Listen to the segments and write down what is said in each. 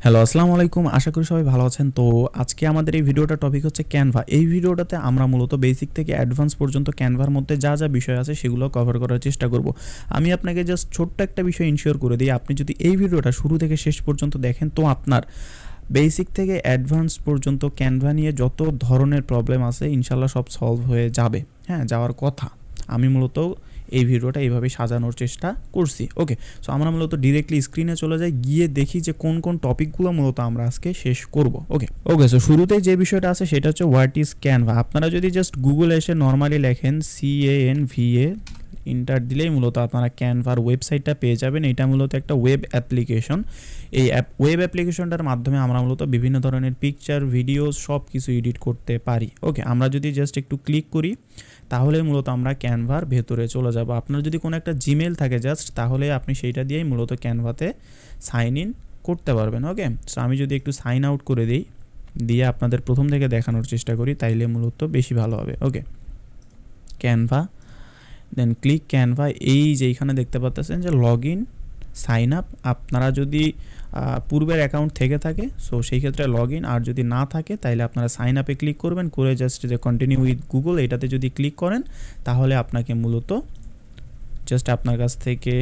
Hello, আসসালামু আলাইকুম। আশা করি সবাই ভালো আছেন। তো আজকে আমাদের এই ভিডিওটার টপিক হচ্ছে ক্যানভা। এই ভিডিওটাতে আমরা মূলত বেসিক থেকে অ্যাডভান্স পর্যন্ত ক্যানভার মধ্যে যা বিষয় আছে সেগুলো কভার করার চেষ্টা করব। আমি আপনাকে জাস্ট ছোট্ট একটা বিষয় ইনশিওর করে দিই, আপনি যদি এই ভিডিওটা শুরু থেকে শেষ পর্যন্ত দেখেন তো আপনার বেসিক থেকে অ্যাডভান্স পর্যন্ত ক্যানভা নিয়ে যত ধরনের প্রবলেম আছে ইনশাল্লাহ সব সলভ হয়ে যাবে। হ্যাঁ, যাওয়ার কথা। আমি মূলত এই ভিডিওটা এইভাবে সাজানোর চেষ্টা করছি। ওকে, সো আমরা মূলত ডিরেক্টলি স্ক্রিনে চলে যাই, গিয়ে দেখি যে কোন কোন টপিকগুলো মূলত আমরা আজকে শেষ করব। ওকে, সো শুরুতেই যে বিষয়টা আছে সেটা হচ্ছে হোয়াট ইজ ক্যানভা। আপনারা যদি জাস্ট গুগলে এসে নর্মালি লেখেন CANVA ইন্টার দিলেই মূলত আপনারা ক্যানভার ওয়েবসাইটটা পেয়ে যাবেন। এটা মূলত একটা ওয়েব অ্যাপ্লিকেশন। এই ওয়েব অ্যাপ্লিকেশনটার মাধ্যমে আমরা মূলত বিভিন্ন ধরনের পিকচার, ভিডিও সব কিছু এডিট করতে পারি। ওকে, আমরা যদি জাস্ট একটু ক্লিক করি তাহলে মূলত আমরা ক্যানভার ভেতরে চলে যাব। আপনার যদি কোনো একটা জিমেল থাকে জাস্ট, তাহলে আপনি সেইটা দিয়েই মূলত ক্যানভাতে সাইন ইন করতে পারবেন। ওকে, সো আমি যদি একটু সাইন আউট করে দিই, দিয়ে আপনাদের প্রথম থেকে দেখানোর চেষ্টা করি, তাইলে মূলত বেশি ভালো হবে। ওকে, ক্যানভা, দেন ক্লিক ক্যানভা। এই যে এইখানে দেখতে পাচ্ছেন যে লগ ইন, সাইন আপ। আপনারা যদি পূর্বের অ্যাকাউন্ট থেকে থাকে সো সেই ক্ষেত্রে লগ ইন, আর যদি না থাকে তাহলে আপনারা সাইন আপে ক্লিক করবেন, করে জাস্ট যে কন্টিনিউ উইথ গুগল এটাতে যদি ক্লিক করেন তাহলে আপনাকে মূলত জাস্ট আপনার কাছ থেকে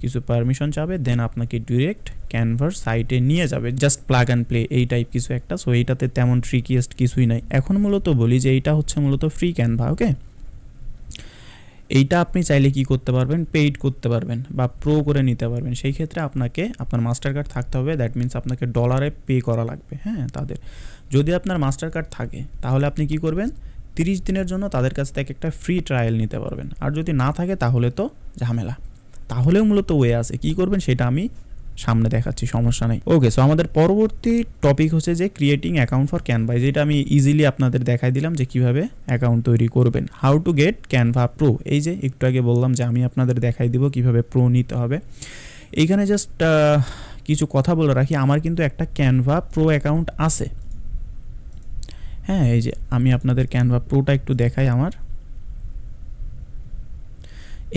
কিছু পারমিশন চাবে, দেন আপনাকে ডিরেক্ট ক্যানভার সাইটে নিয়ে যাবে, জাস্ট প্লাগ অ্যান্ড প্লে এই টাইপ কিছু একটা। সো এইটাতে তেমন ট্রিকিয়েস্ট কিছুই নাই। এখন মূলত বলি যে এইটা হচ্ছে মূলত ফ্রি ক্যানভা। ওকে, এইটা আপনি চাইলে কি করতে পারবেন, পেইড করতে পারবেন বা প্রো করে নিতে পারবেন। সেই ক্ষেত্রে আপনাকে আপনার মাস্টার কার্ড থাকতে হবে, দ্যাট মিনস আপনাকে ডলারে পে করা লাগবে। হ্যাঁ, তাদের যদি আপনার মাস্টার কার্ড থাকে তাহলে আপনি কি করবেন, 30 দিনের জন্য তাদের কাছ থেকে একটা ফ্রি ট্রায়াল নিতে পারবেন। আর যদি না থাকে তাহলে তো ঝামেলা। তাহলেও মূলত ওয়ে আছে, কী করবেন সেটা আমি সামনে দেখাচ্ছি, সমস্যা নেই। ওকে, সো আমাদের পরবর্তী টপিক হচ্ছে যে ক্রিয়েটিং অ্যাকাউন্ট ফর ক্যানভা, যেটা আমি ইজিলি আপনাদের দেখাই দিলাম যে কিভাবে অ্যাকাউন্ট তৈরি করবেন। How to get Canva pro, এই যে একটু আগে বললাম যে আমি আপনাদের দেখাই দিব কিভাবে প্রো নিতে হবে। এইখানে জাস্ট কিছু কথা বলে রাখি, আমার কিন্তু একটা ক্যানভা প্রো অ্যাকাউন্ট আছে। হ্যাঁ, এই যে আমি আপনাদের ক্যানভা প্রোটা একটু দেখাই। আমার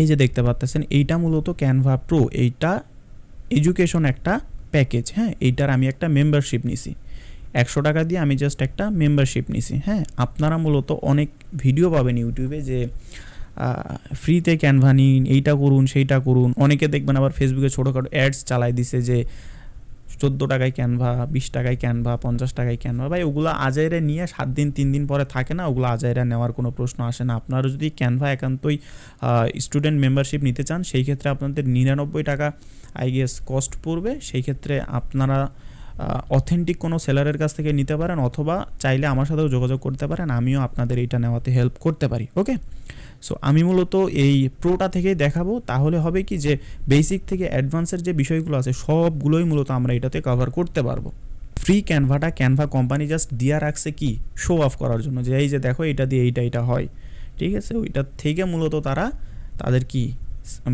এই যে দেখতে পাচ্ছেন এইটা মূলত ক্যানভা প্রো, এইটা এডুকেশন একটা প্যাকেজ। হ্যাঁ, এইটার আমি একটা মেম্বারশিপ নিছি, 100 টাকা দিয়ে আমি জাস্ট একটা মেম্বারশিপ নিছি। হ্যাঁ, আপনারা মূলত অনেক ভিডিও পাবেন ইউটিউবে যে ফ্রিতে ক্যানভা নিন, এইটা করুন সেইটা করুন। অনেকে দেখবেন আবার ফেসবুকে ছোটোখাটো অ্যাডস চালাই দিছে যে 14 টাকায় ক্যানভা, 20 টাকায় ক্যানভা, 50 টাকায় ক্যানভা। ভাই ওগুলো আজাইরা নিয়ে 7 দিন 3 দিন পরে থাকে না, ওগুলো আজাইরা নেওয়ার কোনো প্রশ্ন আসে না। আপনারা যদি ক্যানভা একান্তই স্টুডেন্ট মেম্বারশিপ নিতে চান সেই ক্ষেত্রে আপনাদের 99 টাকা আই গেস কস্ট পড়বে। সেই ক্ষেত্রে আপনারা অথেন্টিক কোনো সেলারের কাছ থেকে নিতে পারেন, অথবা চাইলে আমার সাথেও যোগাযোগ করতে পারেন, আমিও আপনাদের এইটা নেওয়াতে হেল্প করতে পারি। ওকে, সো আমি মূলত এই প্রোটা থেকেই দেখাবো। তাহলে হবে কি যে বেসিক থেকে অ্যাডভান্সের যে বিষয়গুলো আছে সবগুলোই মূলত আমরা এটাতে কভার করতে পারবো। ফ্রি ক্যানভাটা ক্যানভা কোম্পানি জাস্ট দিয়া রাখছে কি, শো অফ করার জন্য যে এই যে দেখো এটা দিয়ে এইটা হয়। ঠিক আছে, ওইটার থেকে মূলত তারা তাদের কি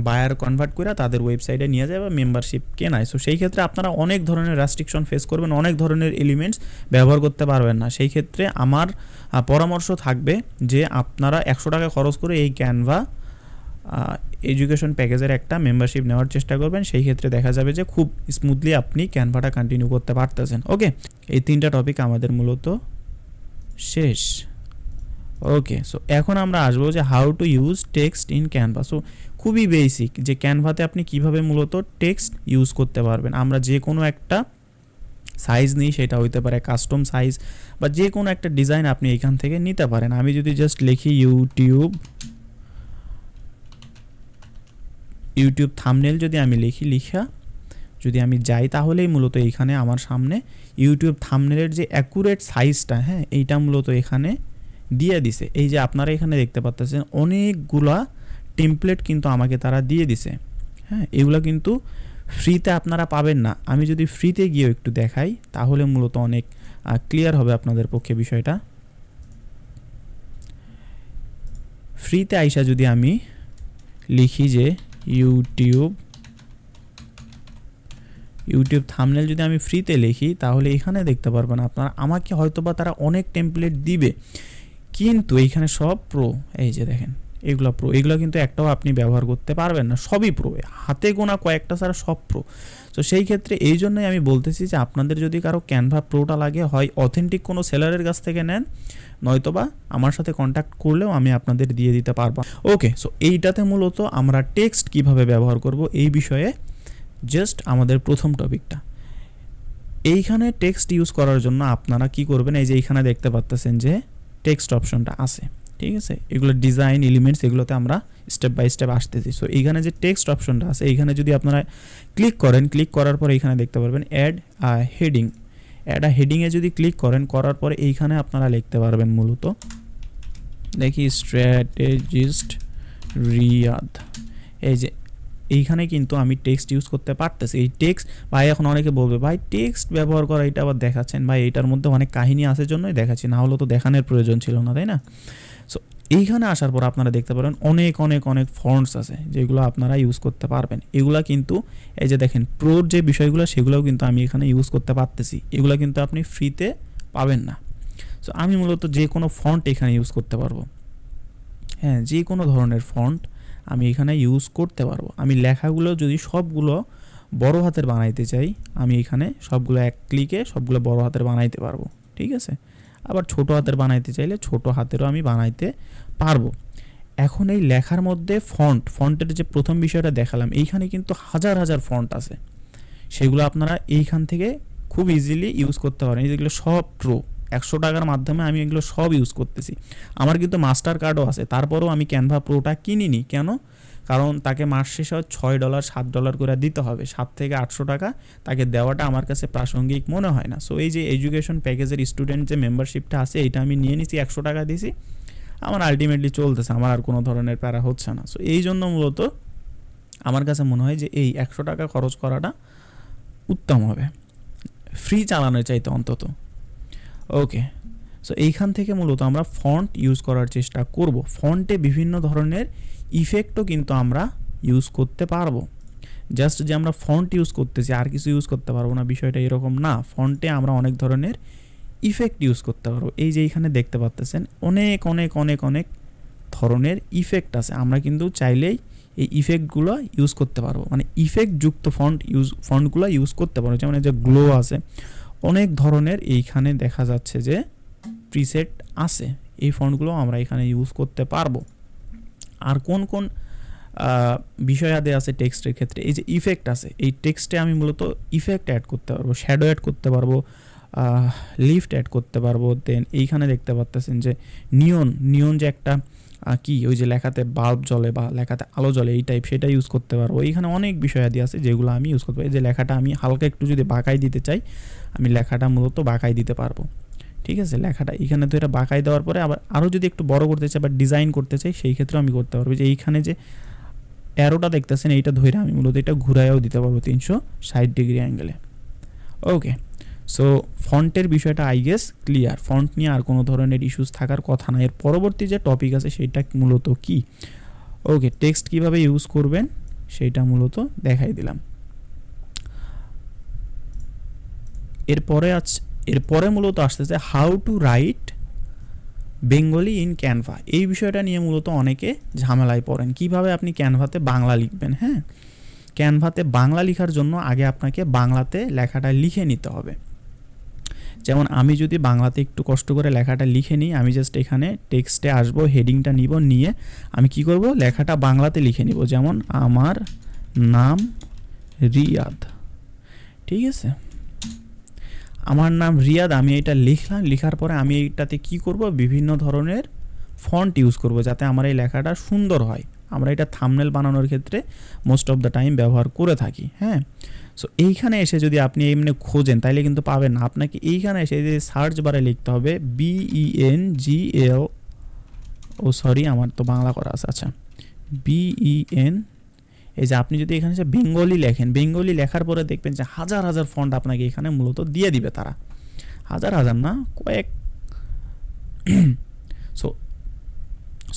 বায়ার কনভার্ট করে তাদের ওয়েবসাইটে নিয়ে যায় বা মেম্বারশিপ কেনায়। সো সেই ক্ষেত্রে আপনারা অনেক ধরনের রেস্ট্রিকশন ফেস করবেন, অনেক ধরনের এলিমেন্টস ব্যবহার করতে পারবেন না। সেই ক্ষেত্রে আমার পরামর্শ থাকবে যে আপনারা 100 টাকা খরচ করে এই ক্যানভা এডুকেশন প্যাকেজের একটা মেম্বারশিপ নেওয়ার চেষ্টা করবেন। সেই ক্ষেত্রে দেখা যাবে যে খুব স্মুথলি আপনি ক্যানভাটা কন্টিনিউ করতে পারতেছেন। ওকে, এই 3টা টপিক আমাদের মূলত শেষ। ওকে, সো এখন আমরা আসবো যে how to use text in Canva. So খুবই বেসিক যে ক্যানভাতে আপনি কিভাবে মূলত টেক্সট ইউজ করতে পারবেন। আমরা যে কোনো একটা সাইজ নিই, সেটা হইতে পারে কাস্টম সাইজ বা যে কোনো একটা ডিজাইন আপনি এখান থেকে নিতে পারেন। আমি যদি জাস্ট লিখি ইউটিউব থাম্বনেল, যদি আমি লিখা যদি আমি যাই তাহলেই মূলত এইখানে আমার সামনে ইউটিউব থাম্বনেলের যে অ্যাকুরেট সাইজটা, হ্যাঁ এইটা মূলত এখানে দিয়ে দিছে। এই যে আপনারা এখানে দেখতে পাচ্ছেন অনেকগুলা টেমপ্লেট কিন্তু আমাকে তারা দিয়ে দিছে। হ্যাঁ, এগুলো কিন্তু ফ্রিতে আপনারা পাবেন না। আমি যদি ফ্রিতে গিয়ে একটু দেখাই তাহলে মূলত অনেক ক্লিয়ার হবে আপনাদের পক্ষে বিষয়টা। ফ্রিতে আইসা যদি আমি লিখি যে ইউটিউব থাম্বনেল, যদি আমি ফ্রিতে লিখি তাহলে এখানে দেখতে পারবেন আপনারা আমাকে হয়তোবা তারা অনেক টেমপ্লেট দিবে, কিন্তু এইখানে সব প্রো। এই যে দেখেন এগুলো প্রো, এগুলো কিন্তু একটাও আপনি ব্যবহার করতে পারবেন না, সবই প্রো, হাতে গোনা কয়েকটা ছাড়া সব প্রো। তো সেই ক্ষেত্রে এই জন্যই আমি বলতেছি যে আপনাদের যদি কারো ক্যানভা প্রোটা লাগে, হয় অথেন্টিক কোনো সেলারের কাছ থেকে নেন, নয়তোবা আমার সাথে কন্ট্যাক্ট করলেও আমি আপনাদের দিয়ে দিতে পারবো। ওকে, সো এইটাতে মূলত আমরা টেক্সট কিভাবে ব্যবহার করব এই বিষয়ে জাস্ট আমাদের প্রথম টপিকটা। এইখানে টেক্সট ইউজ করার জন্য আপনারা কি করবেন, এই যে এইখানে দেখতে পাচ্ছেন যে টেক্সট অপশনটা আছে, ঠিক আছে, এগুলো ডিজাইন এলিমেন্টস এগুলোতে আমরা স্টেপ বাই স্টেপ আসতেছি। সো এইখানে যে টেক্সট অপশনটা আছে এইখানে যদি আপনারা ক্লিক করেন, ক্লিক করার পরে এইখানে দেখতে পারবেন অ্যাড হেডিং, অ্যাড হেডিংয়ে যদি ক্লিক করেন, করার পরে এইখানে আপনারা লিখতে পারবেন মূলত, দেখি স্ট্র্যাটেজিস্ট রিয়াদ, এই যে এইখানে কিন্তু আমি টেক্সট ইউজ করতে পারতেছি। এই টেক্সট ভাই এখন অনেকে বলবে ভাই টেক্সট ব্যবহার করা এটা আবার দেখাচ্ছেন, ভাই এটার মধ্যে অনেক কাহিনী আছে জন্যই দেখাচ্ছি, না হলে তো দেখানোর প্রয়োজন ছিল না, তাই না? সো এইখানে আসার পর আপনারা দেখতে পারেন অনেক অনেক অনেক ফন্টস আছে যেগুলো আপনারা ইউজ করতে পারবেন। এগুলা কিন্তু এই যে দেখেন প্রোর যে বিষয়গুলো সেগুলোও কিন্তু আমি এখানে ইউজ করতে পারতেছি, এগুলো কিন্তু আপনি ফ্রিতে পাবেন না। সো আমি মূলত যে কোনো ফন্ট এখানে ইউজ করতে পারবো, হ্যাঁ, যে কোনো ধরনের ফন্ট আমি এখানে ইউজ করতে পারবো। আমি লেখাগুলো যদি সবগুলো বড় হাতের বানাইতে চাই, আমি এখানে সবগুলো এক ক্লিকে সবগুলো বড় হাতের বানাইতে পারবো, ঠিক আছে। আবার ছোট হাতের বানাইতে চাইলে ছোট হাতেরও আমি বানাইতে পারবো। এখন এই লেখার মধ্যে ফন্টের যে প্রথম বিষয়টা দেখালাম, এইখানে কিন্তু হাজার হাজার ফন্ট আছে, সেগুলো আপনারা এইখান থেকে খুব ইজিলি ইউজ করতে পারেন। যেগুলো সব প্রো, 100 টাকার মাধ্যমে আমি এগুলো সব ইউজ করতেছি। আমার কিন্তু মাস্টার কার্ডও আছে, তারপরেও আমি ক্যানভা প্রোটা কিনিনি। কেন? কারণ তাকে মাস শেষে $6 $7 করে দিতে হবে, 7 থেকে 800 টাকা তাকে দেওয়াটা আমার কাছে প্রাসঙ্গিক মনে হয় না। সো এই যে এডুকেশন প্যাকেজের স্টুডেন্ট যে মেম্বারশিপটা আছে এইটা আমি নিয়ে নিছি, 100 টাকা দিয়েছি, আমার আলটিমেটলি চলতেছে, আমার আর কোনো ধরনের প্যারা হচ্ছে না। সো এই জন্য মূলত আমার কাছে মনে হয় যে এই 100 টাকা খরচ করাটা উত্তম হবে, ফ্রি চালানোর চাইতে অন্তত। ওকে, সো এইখান থেকে মূলত আমরা ফন্ট ইউজ করার চেষ্টা করব। ফন্টে বিভিন্ন ধরনের ইফেক্টও কিন্তু আমরা ইউজ করতে পারবো। জাস্ট যে আমরা ফন্ট ইউজ করতেছি আর কিছু ইউজ করতে পারবো না, বিষয়টা এরকম না। ফন্টে আমরা অনেক ধরনের ইফেক্ট ইউজ করতে পারবো। এই যে এইখানে দেখতে পাচ্ছেন অনেক অনেক অনেক অনেক ধরনের ইফেক্ট আছে, আমরা কিন্তু চাইলেই এই ইফেক্টগুলো ইউজ করতে পারবো, মানে ইফেক্টযুক্ত ফন্টগুলো ইউজ করতে পারবো। যেমন এই যে গ্লো আছে, অনেক ধরনের এইখানে দেখা যাচ্ছে যে প্রিসেট আছে, এই ফন্টগুলো আমরা এখানে ইউজ করতে পারবো। আর কোন কোন বিষয়াদি আছে টেক্সটের ক্ষেত্রে, এই যে ইফেক্ট আছে, এই টেক্সটে আমি মূলত ইফেক্ট অ্যাড করতে পারবো, শ্যাডো অ্যাড করতে পারবো, লিফট অ্যাড করতে পারবো। দেন এইখানে দেখতে পাচ্ছেন যে নিয়ন যে একটা কি ওই যে লেখাতে বাল্ব জ্বলে বা লেখাতে আলো জ্বলে এই টাইপ, সেটা ইউজ করতে পারবো। এইখানে অনেক বিষয়াদি আছে যেগুলো আমি ইউজ করতে পারি। এই যে লেখাটা আমি হালকা একটু যদি বাঁকাই দিতে চাই, আমি লেখাটা মূলত বাঁকাই দিতে পারবো, ঠিক আছে। লেখাটা এখানে তো এটা বাঁকাই দেওয়ার পরে আবার আরও যদি একটু বড় করতে চাই বা ডিজাইন করতে চাই, সেই ক্ষেত্রেও আমি করতে পারবো। যে এইখানে যে অ্যারোটা দেখতেছেন এইটা ধরে আমি মূলত এটা ঘুরাইও দিতে পারবো 360 ডিগ্রি অ্যাঙ্গেলে। ওকে, সো ফন্টের বিষয়টা আই গেস ক্লিয়ার। ফন্ট নিয়ে আর কোনো ধরনের ইস্যুস থাকার কথা না। এর পরবর্তী যে টপিক আছে সেইটা মূলত কি, ওকে, টেক্সট কিভাবে ইউজ করবেন সেইটা মূলত দেখাই দিলাম। এরপরে মূলত আসতেছে how to right Bengali in Canva. এই বিষয়টা নিয়ে মূলত অনেকে ঝামেলায় পড়েন, কিভাবে আপনি ক্যানভাতে বাংলা লিখবেন। হ্যাঁ, ক্যানভাতে বাংলা লেখার জন্য আগে আপনাকে বাংলাতে লেখাটা লিখে নিতে হবে। যেমন আমি যদি বাংলাতে একটু কষ্ট করে লেখাটা লিখে নিই, আমি জাস্ট এখানে টেক্সটে আসবো, হেডিংটা নিব, নিয়ে আমি কি করব, লেখাটা বাংলাতে লিখে নিব। যেমন আমার নাম রিয়াদ, ঠিক আছে, আমার নাম রিয়াদ, আমি এটা লিখলাম। লেখার পরে আমি এইটাতে কি করব, বিভিন্ন ধরনের ফন্ট ইউজ করব যাতে আমার এই লেখাটা সুন্দর হয়। আমরা এটা থাম্বনেল বানানোর ক্ষেত্রে মোস্ট অফ দ্য টাইম ব্যবহার করে থাকি। হ্যাঁ, সো এইখানে এসে যদি আপনি এমনি খোঁজেন তাইলে কিন্তু পাবেন না। আপনাকে এইখানে এসে যে সার্চ বারে লিখতে হবে BENGL, ও সরি আমার তো বাংলা করা আছে, আচ্ছা BEN, এই যে আপনি যদি এখানে যে বেঙ্গলি লেখেন, বেঙ্গলি লেখার পরে দেখবেন যে হাজার হাজার ফন্ট আপনাকে এখানে মূলত দিয়ে দিবে তারা, হাজার হাজার না, কয়েক।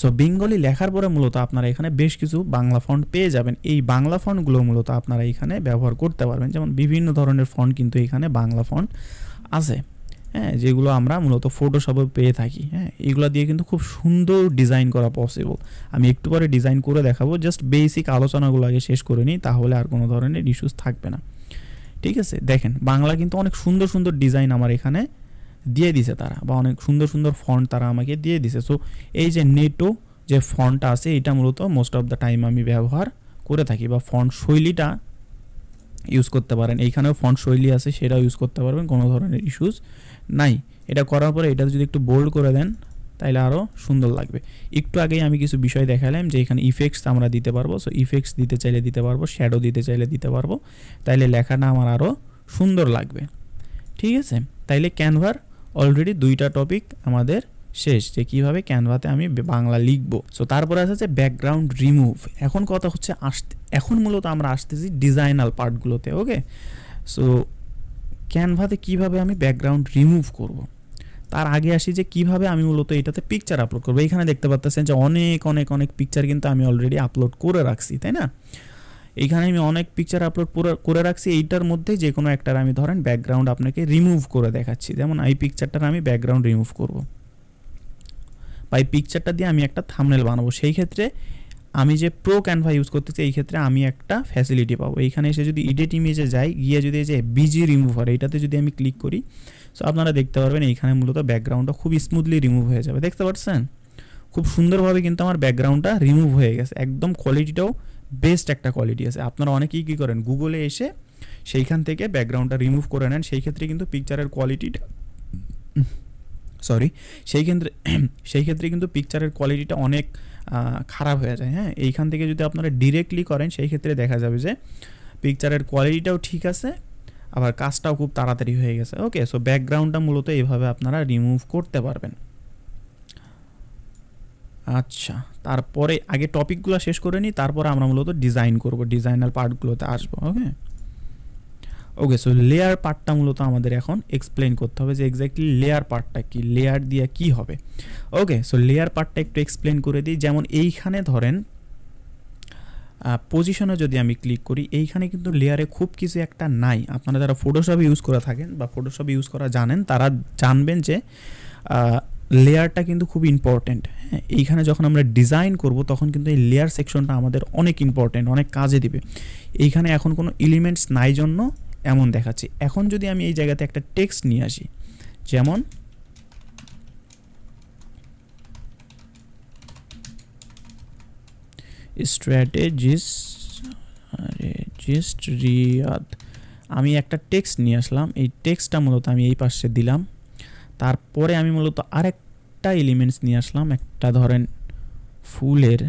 সো বেঙ্গলি লেখার পরে মূলত আপনারা এখানে বেশ কিছু বাংলা ফন্ট পেয়ে যাবেন। এই বাংলা ফন্টগুলো মূলত আপনারা এখানে ব্যবহার করতে পারবেন। যেমন বিভিন্ন ধরনের ফন্ট কিন্তু এখানে বাংলা ফন্ট আছে, হ্যাঁ, যেগুলো আমরা মূলত ফটোশপে পেয়ে থাকি। হ্যাঁ, এগুলো দিয়ে কিন্তু খুব সুন্দর ডিজাইন করা পসিবল। আমি একটু পরে ডিজাইন করে দেখাবো, জাস্ট বেসিক আলোচনাগুলো আগে শেষ করে নিই, তাহলে আর কোনো ধরনের ইস্যুস থাকবে না। ঠিক আছে, দেখেন বাংলা কিন্তু অনেক সুন্দর সুন্দর ডিজাইন আমার এখানে দিয়ে দিছে তারা, বা অনেক সুন্দর সুন্দর ফন্ট তারা আমাকে দিয়ে দিছে। সো এই যে নেটো যে ফন্টটা আছে, এটা মূলত মোস্ট অফ দ্য টাইম আমি ব্যবহার করে থাকি, বা ফন্ট শৈলীটা ইউজ করতে পারেন। এইখানেও ফন্ট শৈলী আছে, সেটাও ইউজ করতে পারবেন, কোনো ধরনের ইস্যুস নাই। এটা করার পরে এটা যদি একটু বোল্ড করে দেন তাহলে আরও সুন্দর লাগবে। একটু আগেই আমি কিছু বিষয় দেখালাম যে এখানে ইফেক্টস আমরা দিতে পারবো। সো ইফেক্টস দিতে চাইলে দিতে পারবো, শ্যাডো দিতে চাইলে দিতে পারবো, তাইলে লেখাটা আমার আরও সুন্দর লাগবে। ঠিক আছে, তাইলে ক্যানভার অলরেডি 2টা টপিক আমাদের শেষ, যে কীভাবে ক্যানভাতে আমি বাংলা লিখব। সো তারপরে আছে যে ব্যাকগ্রাউন্ড রিমুভ। এখন কথা হচ্ছে এখন মূলত আমরা আসতেছি ডিজাইনাল পার্টগুলোতে। ওকে, সো ক্যানভাতে কিভাবে আমি ব্যাকগ্রাউন্ড রিমুভ করব, তার আগে আসি যে কিভাবে আমি মূলত এটাতে পিকচার আপলোড করবো। এইখানে দেখতে পাচ্ছেন যে অনেক অনেক অনেক পিকচার কিন্তু আমি অলরেডি আপলোড করে রাখছি, তাই না? এইখানে আমি অনেক পিকচার আপলোড করে রাখছি। এইটার মধ্যে যে কোনো একটার আমি ধরেন ব্যাকগ্রাউন্ড আপনাকে রিমুভ করে দেখাচ্ছি। যেমন এই পিকচারটার আমি ব্যাকগ্রাউন্ড রিমুভ করব, বা এই পিকচারটা দিয়ে আমি একটা থাম্বনেল বানাবো। সেই ক্ষেত্রে আমি যে প্রো ক্যানভা ইউজ করতেছি, এই ক্ষেত্রে আমি একটা ফ্যাসিলিটি পাবো। এইখানে এসে যদি এডিট ইমেজে যাই, গিয়ে যদি এই যে বিজি রিমুভার এইটাতে যদি আমি ক্লিক করি, সো আপনারা দেখতে পারবেন এইখানে মূলত ব্যাকগ্রাউন্ডটা খুব স্মুথলি রিমুভ হয়ে যাবে। দেখতে পাচ্ছেন খুব সুন্দরভাবে কিন্তু আমার ব্যাকগ্রাউন্ডটা রিমুভ হয়ে গেছে। একদম কোয়ালিটিটাও বেস্ট একটা কোয়ালিটি আছে। আপনারা অনেকেই কী করেন, গুগলে এসে সেইখান থেকে ব্যাকগ্রাউন্ডটা রিমুভ করে নেন, সেই ক্ষেত্রে কিন্তু পিকচারের কোয়ালিটিটা সেই ক্ষেত্রে কিন্তু পিকচারের কোয়ালিটিটা অনেক খারাপ হয়ে যায়। হ্যাঁ, এইখান থেকে যদি আপনারা ডিরেক্টলি করেন, সেই ক্ষেত্রে দেখা যাবে যে পিকচারের কোয়ালিটিটাও ঠিক আছে, আবার কাজটাও খুব তাড়াতাড়ি হয়ে গেছে। ওকে, সো ব্যাকগ্রাউন্ডটা মূলত এইভাবে আপনারা রিমুভ করতে পারবেন। আচ্ছা, তারপরে আগে টপিকগুলো শেষ করে নিই, তারপরে আমরা মূলত ডিজাইন করব, ডিজাইনাল পার্টগুলোতে আসবো। ওকে, সো লেয়ার পার্টটা মূলত আমাদের এখন এক্সপ্লেন করতে হবে যে এক্স্যাক্টলি লেয়ার পার্টটা কি, লেয়ার দিয়ে কি হবে। ওকে, সো লেয়ার পার্টটা একটু এক্সপ্লেন করে দিই। যেমন এইখানে ধরেন পজিশনে যদি আমি ক্লিক করি, এইখানে কিন্তু লেয়ারে খুব কিছু একটা নাই। আপনারা যারা ফটোশপ ইউজ করে থাকেন বা ফটোশপ ইউজ করা জানেন, তারা জানবেন যে লেয়ারটা কিন্তু খুব ইম্পর্টেন্ট। হ্যাঁ, এইখানে যখন আমরা ডিজাইন করব তখন কিন্তু এই লেয়ার সেকশনটা আমাদের অনেক ইম্পর্টেন্ট, অনেক কাজে দিবে। এইখানে এখন কোনো এলিমেন্টস নাই জন্য এমন দেখাচ্ছে। এখন যদি আমি এই জায়গাতে একটা টেক্সট নিয়ে আসি, যেমন স্ট্র্যাটেজিস্ট রিয়াদ, আমি একটা টেক্সট নিয়ে আসলাম। এই টেক্সটটা মূলত আমি এই পাশে দিলাম। তারপরে আমি মূলত আরেকটা এলিমেন্টস নিয়ে আসলাম, একটা ধরেন ফুলের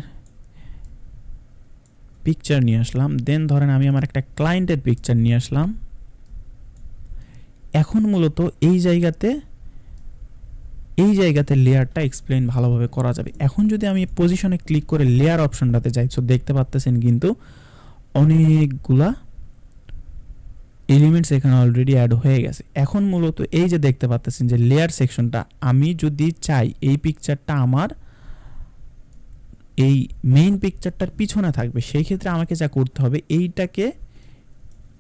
পিকচার নিয়ে আসলাম। দেন ধরেন আমি আমার একটা ক্লায়েন্টের পিকচার নিয়ে আসলাম। এখন মূলত এই জায়গাতে লেয়ারটা এক্সপ্লেন ভালোভাবে করা যাবে। এখন যদি আমি পজিশনে ক্লিক করে লেয়ার অপশনটাতে যাই, সো দেখতে পাচ্ছেন কিন্তু অনেকগুলা এলিমেন্টস এখানে অলরেডি অ্যাড হয়ে গেছে। এখন মূলত এই যে দেখতে পাচ্ছেন যে লেয়ার সেকশনটা, আমি যদি চাই এই পিকচারটা আমার এই মেইন পিকচারটার পিছনে থাকবে, সেই ক্ষেত্রে আমাকে যা করতে হবে, এইটাকে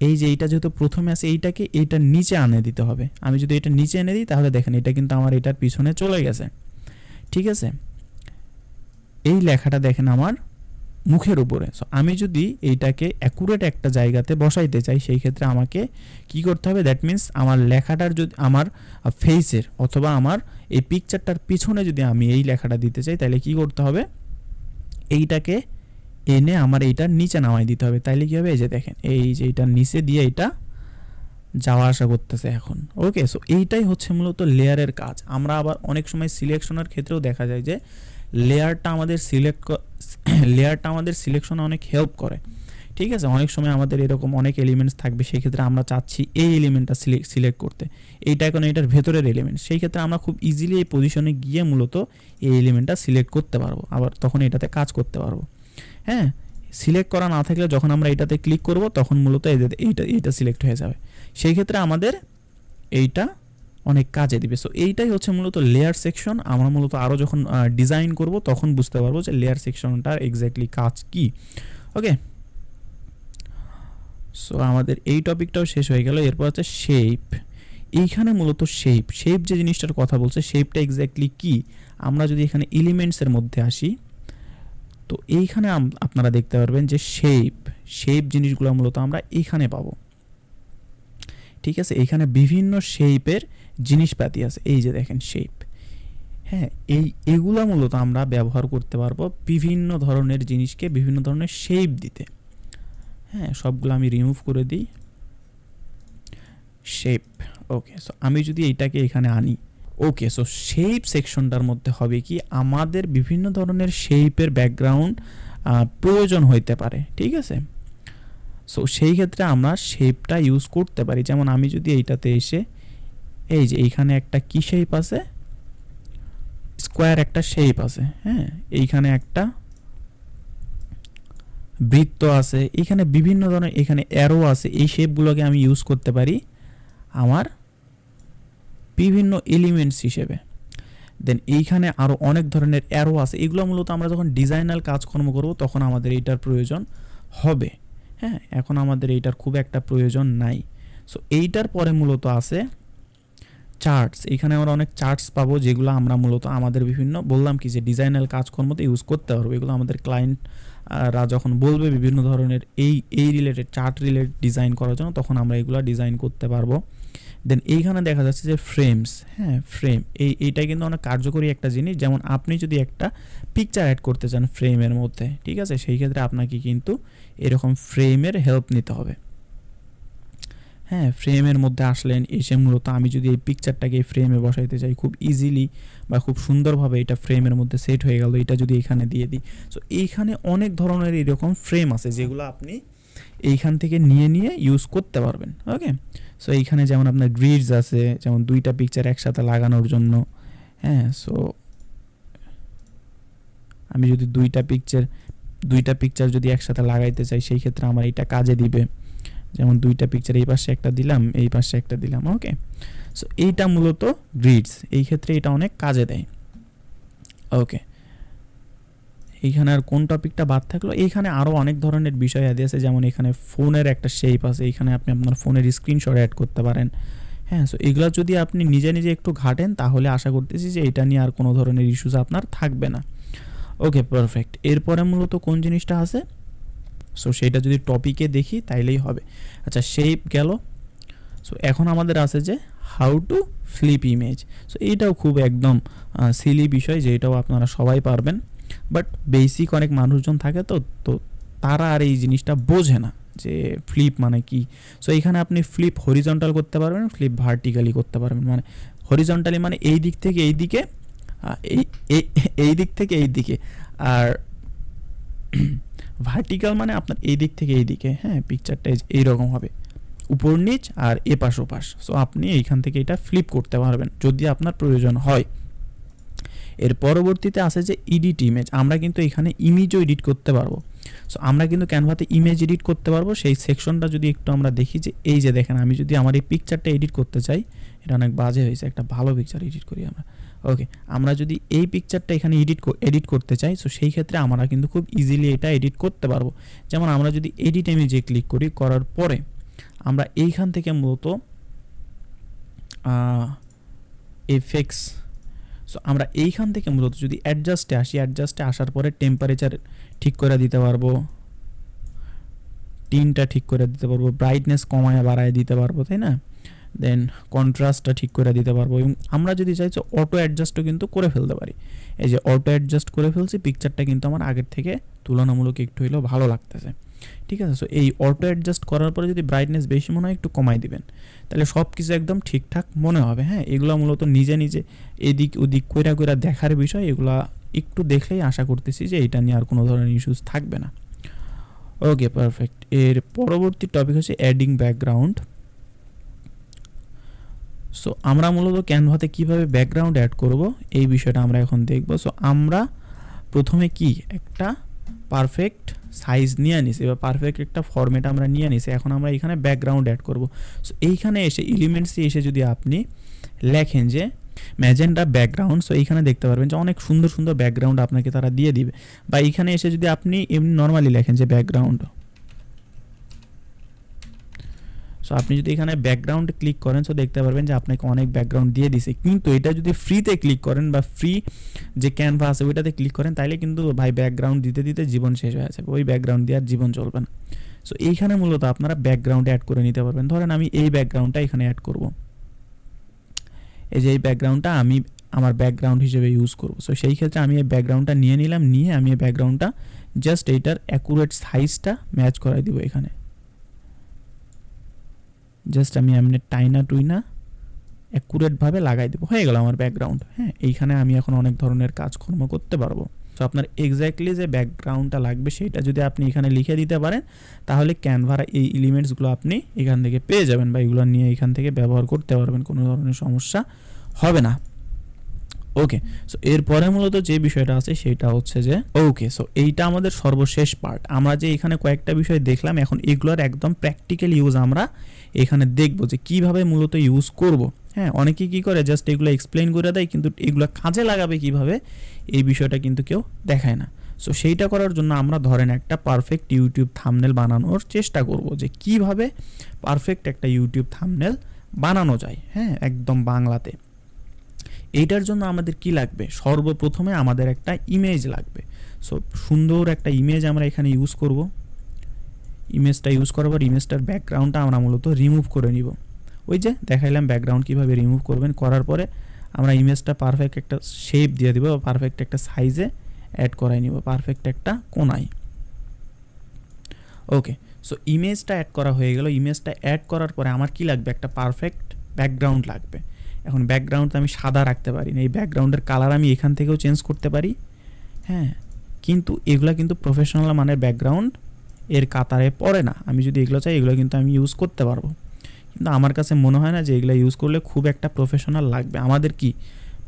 এই যে এইটা যেহেতু প্রথমে আছে, এইটার নিচে আনে দিতে হবে। আমি যদি এটা নিচে এনে দিই, তাহলে দেখেন এটা কিন্তু আমার এটার পিছনে চলে গেছে। ঠিক আছে, এই লেখাটা দেখেন আমার মুখের উপরে। সো আমি যদি এইটাকে অ্যাকুরেট একটা জায়গাতে বসাইতে চাই, সেই ক্ষেত্রে আমাকে কি করতে হবে, দ্যাট মিন্স আমার লেখাটার যদি আমার ফেসের অথবা আমার এই পিকচারটার পিছনে যদি আমি এই লেখাটা দিতে চাই, তাহলে কি করতে হবে, এইটাকে এনে আমার এইটার নিচে নামাই দিতে হবে। তাইলে কি হবে, এই যে দেখেন এই যে এইটার নিচে দিয়ে এইটা যাওয়া আসা করতেছে এখন। ওকে, সো এইটাই হচ্ছে মূলত লেয়ারের কাজ। আমরা আবার অনেক সময় সিলেকশনের ক্ষেত্রেও দেখা যায় যে লেয়ারটা আমাদের সিলেকশনে অনেক হেল্প করে। ঠিক আছে, অনেক সময় আমাদের এরকম অনেক এলিমেন্টস থাকবে, সেই ক্ষেত্রে আমরা চাচ্ছি এই এলিমেন্টটা সিলেক্ট করতে, এইটা এখন এটার ভেতরের এলিমেন্ট। সেই ক্ষেত্রে আমরা খুব ইজিলি এই পজিশনে গিয়ে মূলত এই এলিমেন্টটা সিলেক্ট করতে পারবো, আবার তখন এটাতে কাজ করতে পারবো। হ্যাঁ, সিলেক্ট করা না থাকলে যখন আমরা এটাতে ক্লিক করব, তখন মূলত এইটা সিলেক্ট হয়ে যাবে। সেই ক্ষেত্রে আমাদের এইটা অনেক কাজে দিবে। সো এইটাই হচ্ছে মূলত লেয়ার সেকশন। আমরা মূলত আরও যখন ডিজাইন করব, তখন বুঝতে পারবো যে লেয়ার সেকশনটার এক্স্যাক্টলি কাজ কি। ওকে, সো আমাদের এই টপিকটাও শেষ হয়ে গেল। এরপর হচ্ছে শেপ। এইখানে মূলত শেপ যে জিনিসটার কথা বলছে শেপটা এক্স্যাক্টলি কি, আমরা যদি এখানে এলিমেন্টসের মধ্যে আসি তো এইখানে আপনারা দেখতে পারবেন যে শেপ জিনিসগুলো মূলত আমরা এইখানে পাবো। ঠিক আছে, এইখানে বিভিন্ন শেপের জিনিসপাতি আছে, এই যে দেখেন শেপ। হ্যাঁ, এগুলা মূলত আমরা ব্যবহার করতে পারবো বিভিন্ন ধরনের জিনিসকে বিভিন্ন ধরনের শেপ দিতে। হ্যাঁ, সবগুলো আমি রিমুভ করে দিই, শেপ। ওকে, সো আমি যদি এইটাকে এখানে আনি, ওকে, সো শেপ সেকশনটার মধ্যে হবে কি আমাদের বিভিন্ন ধরনের শেপের ব্যাকগ্রাউন্ড প্রয়োজন হইতে পারে। ঠিক আছে, সো সেই ক্ষেত্রে আমরা শেপটা ইউজ করতে পারি। যেমন আমি যদি এইটাতে এসে এই যে এইখানে একটা কি শেপ আছে, স্কোয়ার একটা শেপ আছে। হ্যাঁ, এইখানে একটা বৃত্ত আছে, এখানে বিভিন্ন ধরনের এখানে অ্যারো আছে, এই শেপগুলোকে আমি ইউজ করতে পারি আমার বিভিন্ন এলিমেন্টস হিসেবে। দেন এইখানে আরও অনেক ধরনের অ্যারো আছে, এগুলো মূলত আমরা যখন ডিজাইনাল কাজকর্ম করব তখন আমাদের এইটার প্রয়োজন হবে। হ্যাঁ, এখন আমাদের এইটার খুব একটা প্রয়োজন নাই। সো এইটার পরে মূলত আছে চার্টস। এখানে আমরা অনেক চার্টস পাবো যেগুলো আমরা মূলত আমাদের বিভিন্ন বললাম কি যে ডিজাইনাল কাজকর্মতে ইউজ করতে পারবো। এগুলো আমাদের ক্লায়েন্টরা যখন বলবে বিভিন্ন ধরনের এই রিলেটেড চার্ট রিলেটেড ডিজাইন করার জন্য তখন আমরা এগুলো ডিজাইন করতে পারবো। দেন এইখানে দেখা যাচ্ছে যে ফ্রেমস। হ্যাঁ, ফ্রেম এইটা কিন্তু অনেক কার্যকরী একটা জিনিস। যেমন আপনি যদি একটা পিকচার অ্যাড করতে চান ফ্রেমের মধ্যে, ঠিক আছে, সেই ক্ষেত্রে আপনাকে কিন্তু এরকম ফ্রেমের হেল্প নিতে হবে। হ্যাঁ, ফ্রেমের মধ্যে আসলেন, এসে মূলত আমি যদি এই পিকচারটাকে এই ফ্রেমে বসাইতে চাই খুব ইজিলি বা খুব সুন্দরভাবে এটা ফ্রেমের মধ্যে সেট হয়ে গেল, এটা যদি এখানে দিয়ে দিই। সো এইখানে অনেক ধরনের এরকম ফ্রেম আছে যেগুলো আপনি এইখান থেকে নিয়ে ইউজ করতে পারবেন। ওকে, সো এইখানে যেমন আপনার গ্রিডস আছে, যেমন দুইটা পিকচার একসাথে লাগানোর জন্য। হ্যাঁ, সো আমি যদি দুইটা পিকচার যদি একসাথে লাগাইতে চাই সেই ক্ষেত্রে আমার এটা কাজে দিবে। যেমন দুইটা পিকচার এই পাশে একটা দিলাম, এই পাশে একটা দিলাম। ওকে, সো এইটা মূলত গ্রিডস, এই ক্ষেত্রে এটা অনেক কাজে দেয়। ওকে, এইখানে আর কোন টপিকটা বাদ থাকলো, এইখানে আরও অনেক ধরনের বিষয় আদি আছে। যেমন এখানে ফোনের একটা শেপ আছে, এইখানে আপনি আপনার ফোনের স্ক্রিনশট অ্যাড করতে পারেন। হ্যাঁ, সো এগুলো যদি আপনি নিজে একটু ঘাটেন তাহলে আশা করতেছি যে এটা নিয়ে আর কোনো ধরনের ইস্যুস আপনার থাকবে না। ওকে, পারফেক্ট। এরপরে মূলত কোন জিনিসটা আছে, সো সেটা যদি টপিকে দেখি তাইলেই হবে। আচ্ছা, শেপ গেল। সো এখন আমাদের আছে যে how to flip image. So এইটাও খুব একদম সিলি বিষয়, যে এটাও আপনারা সবাই পারবেন, বাট বেসিক অনেক মানুষজন থাকে তো তারা আর এই জিনিসটা বোঝে না যে ফ্লিপ মানে কি। সো এইখানে আপনি ফ্লিপ হরিজন্টাল করতে পারবেন, ফ্লিপ ভার্টিক্যালি করতে পারবেন। মানে হরিজন্টালি মানে এই দিক থেকে এই দিকে, এই দিক থেকে এই দিকে, আর ভার্টিক্যাল মানে আপনার এই দিক থেকে এই দিকে। হ্যাঁ, পিকচারটা এইরকম হবে, উপর নিচ আর এপাশ ওপাশ। সো আপনি এইখান থেকে এটা ফ্লিপ করতে পারবেন যদি আপনার প্রয়োজন হয়। এর পরবর্তীতে আছে যে এডিট ইমেজ। আমরা কিন্তু এখানে ইমেজও এডিট করতে পারবো। সো আমরা কিন্তু ক্যানভাতে ইমেজ এডিট করতে পারবো। সেই সেকশনটা যদি একটু আমরা দেখি, যে এই যে দেখেন আমি যদি আমার এই পিকচারটা এডিট করতে চাই, এটা অনেক বাজে হয়েছে, একটা ভালো পিকচার এডিট করি আমরা। ওকে, আমরা যদি এই পিকচারটা এখানে এডিট করতে চাই, সো সেই ক্ষেত্রে আমরা কিন্তু খুব ইজিলি এটা এডিট করতে পারবো। যেমন আমরা যদি এডিট ইমেজে ক্লিক করি, করার পরে আমরা এইখান থেকে মূলত এফেক্টস, সো আমরা এইখান থেকে মূলত যদি অ্যাডজাস্টে আসি, অ্যাডজাস্টে আসার পরে টেম্পারেচার ঠিক করে দিতে পারবো, টিনটা ঠিক করে দিতে পারবো, ব্রাইটনেস কমায় বাড়ায় দিতে পারবো, তাই না? দেন কন্ট্রাস্টটা ঠিক করে দিতে পারবো, এবং আমরা যদি চাই তো অটো অ্যাডজাস্টও কিন্তু করে ফেলতে পারি। এই যে অটো অ্যাডজাস্ট করে ফেলছি, পিকচারটা কিন্তু আমার আগের থেকে তুলনামূলক একটু হলেও ভালো লাগতেছে। ঠিক আছে, সো এই অটো অ্যাডজাস্ট করার পরে যদি ব্রাইটনেস বেশি মনে হয় একটু কমাই দিবেন, তাহলে সব কিছু একদম ঠিকঠাক মনে হবে। হ্যাঁ, এগুলো মূলত নিজে এদিক ওদিক কইরা দেখার বিষয়, এগুলা একটু দেখলেই আশা করতেছি যে এটা নিয়ে আর কোনো ধরনের ইস্যুস থাকবে না। ওকে, পারফেক্ট। এর পরবর্তী টপিক হচ্ছে অ্যাডিং ব্যাকগ্রাউন্ড। সো আমরা মূলত ক্যানভাতে কিভাবে ব্যাকগ্রাউন্ড অ্যাড করব এই বিষয়টা আমরা এখন দেখব। সো আমরা প্রথমে কি একটা পারফেক্ট সাইজ নিয়ে নিছি বা পারফেক্ট একটা ফরম্যাট আমরা নিয়ে নিছি। এখন আমরা এখানে ব্যাকগ্রাউন্ড অ্যাড করব। সো এইখানে এসে এলিমেন্টসে এসে যদি আপনি লেখেন যে ম্যাজেন্টা ব্যাকগ্রাউন্ড, সো এইখানে দেখতে পারবেন যে অনেক সুন্দর সুন্দর ব্যাকগ্রাউন্ড আপনাকে তারা দিয়ে দিবে। বা এইখানে এসে যদি আপনি এমনি নর্মালি লেখেন যে ব্যাকগ্রাউন্ড, সো আপনি যদি এখানে ব্যাকগ্রাউন্ডে ক্লিক করেন সো দেখতে পারবেন যে আপনাকে অনেক ব্যাকগ্রাউন্ড দিয়ে দিছে, কিন্তু এটা যদি ফ্রিতে ক্লিক করেন বা ফ্রি যে ক্যানভা আছে ওইটাতে ক্লিক করেন তাইলে কিন্তু ভাই ব্যাকগ্রাউন্ড দিতে দিতে জীবন শেষ হয়ে যাবে, ওই ব্যাকগ্রাউন্ড দিয়ে আর জীবন চলবে না। সো এইখানে মূলত আপনারা ব্যাকগ্রাউন্ড অ্যাড করে নিতে পারবেন। ধরেন আমি এই ব্যাকগ্রাউন্ডটা এখানে অ্যাড করব, এই যে এই ব্যাকগ্রাউন্ডটা আমি আমার ব্যাকগ্রাউন্ড হিসেবে ইউজ করব। সো সেই ক্ষেত্রে আমি এই ব্যাকগ্রাউন্ডটা নিয়ে নিলাম, নিয়ে আমি এই ব্যাকগ্রাউন্ডটা জাস্ট এইটার অ্যাকুরেট সাইজটা ম্যাচ করাই দিব এখানে। জাস্ট আমি এমনি টাইনা টুইনা অ্যাকুরেটভাবে লাগাই দেবো, হয়ে গেল আমার ব্যাকগ্রাউন্ড। হ্যাঁ, এইখানে আমি এখন অনেক ধরনের কাজকর্ম করতে পারবো। সো আপনার এক্স্যাক্টলি যে ব্যাকগ্রাউন্ডটা লাগবে সেটা যদি আপনি এখানে লিখে দিতে পারেন তাহলে ক্যানভার এই এলিমেন্টসগুলো আপনি এখান থেকে পেয়ে যাবেন বা এগুলো নিয়ে এখান থেকে ব্যবহার করতে পারবেন, কোনো ধরনের সমস্যা হবে না। ওকে, সো এরপরে মূলত যে বিষয়টা আছে সেটা হচ্ছে যে ওকে, সো এইটা আমাদের সর্বশেষ পার্ট। আমরা যে এখানে কয়েকটা বিষয় দেখলাম, এখন এগুলোর একদম প্র্যাকটিক্যাল ইউজ আমরা এখানে দেখব যে কিভাবে মূলত ইউজ করব। হ্যাঁ, অনেকেই কী করে জাস্ট এগুলো এক্সপ্লেন করে দেয়, কিন্তু এগুলো কাজে লাগাবে কিভাবে এই বিষয়টা কিন্তু কেউ দেখায় না। সো সেইটা করার জন্য আমরা ধরেন একটা পারফেক্ট ইউটিউব থাম্বনেল বানানোর চেষ্টা করব যে কিভাবে পারফেক্ট একটা ইউটিউব থাম্বনেল বানানো যায়। হ্যাঁ, একদম বাংলাতে। এইটার জন্য আমাদের কি লাগবে, সর্বপ্রথমে আমাদের একটা ইমেজ লাগবে। সো সুন্দর একটা ইমেজ আমরা এখানে ইউজ করব। ইমেজটা ইউজ করার পর ইমেজটার ব্যাকগ্রাউন্ডটা আমরা মূলত রিমুভ করে নিব। ওই যে দেখাইলাম ব্যাকগ্রাউন্ড কীভাবে রিমুভ করবেন, করার পরে আমরা ইমেজটা পারফেক্ট একটা শেপ দিয়ে দিব, পারফেক্ট একটা সাইজে অ্যাড করাই নিব, পারফেক্ট একটা কোণায়। ওকে, সো ইমেজটা অ্যাড করা হয়ে গেল। ইমেজটা অ্যাড করার পরে আমার কি লাগবে, একটা পারফেক্ট ব্যাকগ্রাউন্ড লাগবে। এখন ব্যাকগ্রাউন্ডটা আমি সাদা রাখতে পারি না, এই ব্যাকগ্রাউন্ডের কালার আমি এখান থেকেও চেঞ্জ করতে পারি। হ্যাঁ, কিন্তু এগুলা কিন্তু প্রফেশনাল মানের ব্যাকগ্রাউন্ড এর কাতারে পড়ে না। আমি যদি এগুলো চাই এগুলো কিন্তু আমি ইউজ করতে পারবো, কিন্তু আমার কাছে মনে হয় না যে এগুলো ইউজ করলে খুব একটা প্রফেশনাল লাগবে। আমাদের কি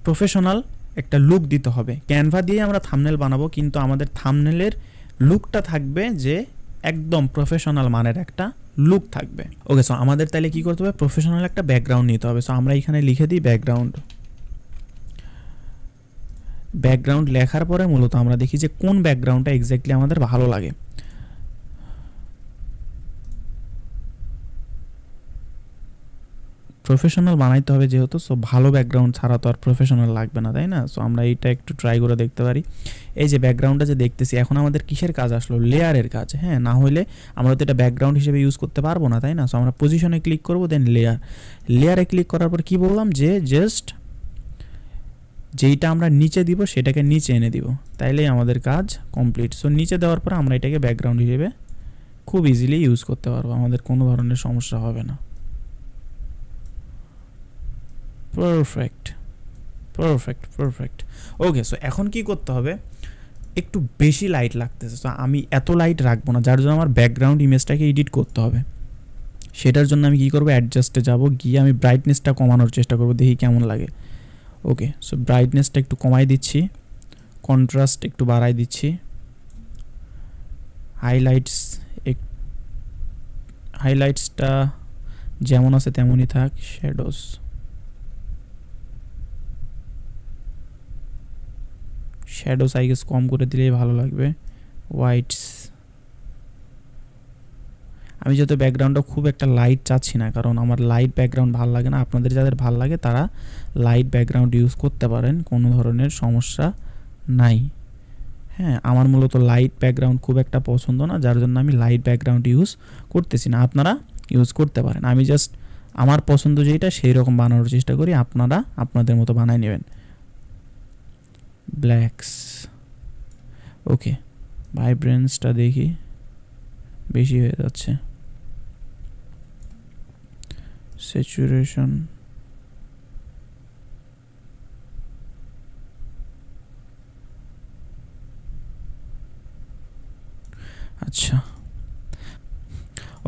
প্রফেশনাল একটা লুক দিতে হবে। ক্যানভা দিয়ে আমরা থাম্বনেল বানাবো, কিন্তু আমাদের থাম্বনেলের লুকটা থাকবে যে একদম প্রফেশনাল মানের একটা লুক থাকবে। ওকে, সো আমাদের তাহলে কি করতে হবে, প্রফেশনাল একটা ব্যাকগ্রাউন্ড নিতে হবে। সো আমরা এখানে লিখে দিই ব্যাকগ্রাউন্ড। ব্যাকগ্রাউন্ড লেখার পরে মূলত আমরা দেখি যে কোন ব্যাকগ্রাউন্ডটা এক্স্যাক্টলি আমাদের ভালো লাগে। প্রফেশনাল বানাইতে হবে যেহেতু, সো ভালো ব্যাকগ্রাউন্ড ছাড়া তো আর প্রফেশনাল লাগবে না, তাই না? সো আমরা এইটা একটু ট্রাই করে দেখতে পারি। এই যে ব্যাকগ্রাউন্ডটা যে দেখতেছি, এখন আমাদের কিসের কাজ আসলো, লেয়ারের কাজ। হ্যাঁ, না হলে আমরা তো এটা ব্যাকগ্রাউন্ড হিসেবে ইউজ করতে পারবো না, তাই না? সো আমরা পজিশনে ক্লিক করবো, দেন লেয়ারে ক্লিক করার পর কি বললাম যে জাস্ট যেইটা আমরা নিচে দিব সেটাকে নিচে এনে দিব, তাইলেই আমাদের কাজ কমপ্লিট। সো নিচে দেওয়ার পর আমরা এটাকে ব্যাকগ্রাউন্ড হিসেবে খুব ইজিলি ইউজ করতে পারবো, আমাদের কোনো ধরনের সমস্যা হবে না। Perfect perfect perfect. Okay, so এখন কি করতে হবে, একটু বেশি লাইট লাগতেছে। সো আমি এত লাইট রাখবো না, যার জন্য আমার ব্যাকগ্রাউন্ড ইমেজটাকে এডিট করতে হবে। সেটার জন্য আমি কি করব, অ্যাডজাস্টে যাব, গিয়ে আমি ব্রাইটনেসটা কমানোর চেষ্টা করব, দেখি কেমন লাগে। ওকে, সো ব্রাইটনেসটা একটু কমাই দিচ্ছি, কন্ট্রাস্ট একটু বাড়াই দিচ্ছি, হাইলাইটসটা যেমন আছে তেমনই থাক, শ্যাডোস আই গেস কম করে দিলেই ভালো লাগবে। হোয়াইটস, আমি যেহেতু ব্যাকগ্রাউন্ডটা খুব একটা লাইট চাচ্ছি না, কারণ আমার লাইট ব্যাকগ্রাউন্ড ভালো লাগে না। আপনাদের যাদের ভালো লাগে তারা লাইট ব্যাকগ্রাউন্ড ইউজ করতে পারেন, কোনো ধরনের সমস্যা নাই। হ্যাঁ, আমার মূলত লাইট ব্যাকগ্রাউন্ড খুব একটা পছন্দ না, যার জন্য আমি লাইট ব্যাকগ্রাউন্ড ইউজ করতেছি না। আপনারা ইউজ করতে পারেন, আমি জাস্ট আমার পছন্দ যেটা সেই রকম বানানোর চেষ্টা করি, আপনারা আপনাদের মতো বানাই নেবেন। ব্ল্যাকস, ওকে, ভাইব্রেন্সটা দেখি বেশি হয়ে যাচ্ছে, স্যাচুরেশন আচ্ছা।